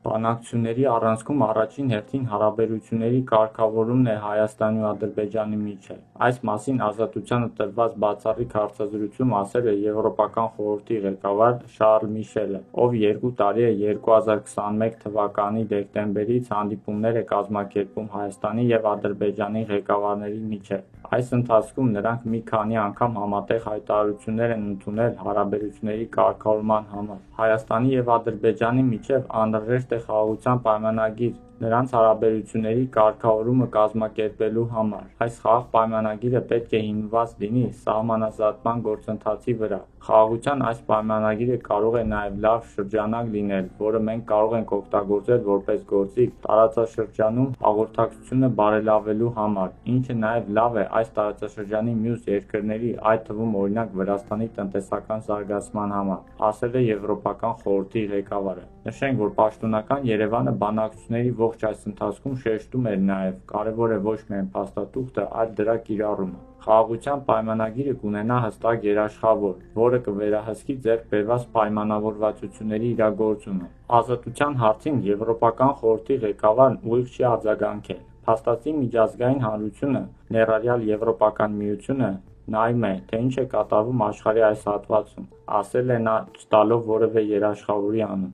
Բանակցությունների առանցքում առաջին հերթին հարաբերությունների կարգավորումն է Հայաստանի ու Ադրբեջանի միջև։ Այս մասին Ազատությանը տրված բացառիկ հարցազրույցում ասել է Եվրոպական խորհրդի ղեկավար Շարլ Միշելը, ով 2 տարի է 2021 թվականի դեկտեմբերից հանդիպումներ է կազմակերպում Հայաստանի և Ադրբեջանի ղեկավարների միջև։ Այս ընթացքում նրանք մի քանի անգամ համատեղ հայտարարություններ են ընդունել հարաբերությունների կարգավորման համար։ Հայաստանի և Ադրբեջանի միջև անհրաժեշտ է խաղաղության պայմանագիր նրանց հարաբերությունների կարգավորումը կազմակերպելու համար։ Այս խաղաղ պայմանագիրը պետք է հիմնված լինի սահմանազատման գործընթացի վրա։ Խաղաղության այս պայմանագիրը կարող է նաև լավ շրջանակ լինել, որը մենք կարող ենք օգտագործել որպես գործիք տարածաշրջանում հաղորդակցությունը բարելավելու համար, ինչը նաև լավ է այս տարածաշրջանի մյուս երկրների, այդ թվում օրինակ Վրաստանի տնտեսական զարգացման համար, ասել է Եվրոպական խորհրդի ղեկավարը։ Նշենք, որ պաշտոնական Երևանը բանակցությունների ողջ այս ընթացքում շեշտում էր նաև. կարևոր է ոչ միայն փաստաթուղթը, այլ դրա կիրառումը։ Խաղաղության պայմանագիրը կունենա հստակ երաշխավոր, որը կվերահսկի ձեռք բերված պայմանավորվածությունների իրագործումը։ Ազատության հարցին Եվրոպական խորհրդի ղեկավարն ուղիղ չի արձագանքել։ Փաստացի միջազգային հանրությունը, ներառյալ Եվրոպական միությունը, նայում է, թե ինչ է կատարվում աշխարհի այս հատվածում, ասել է նա, չտալով որևէ երաշխավորի անուն։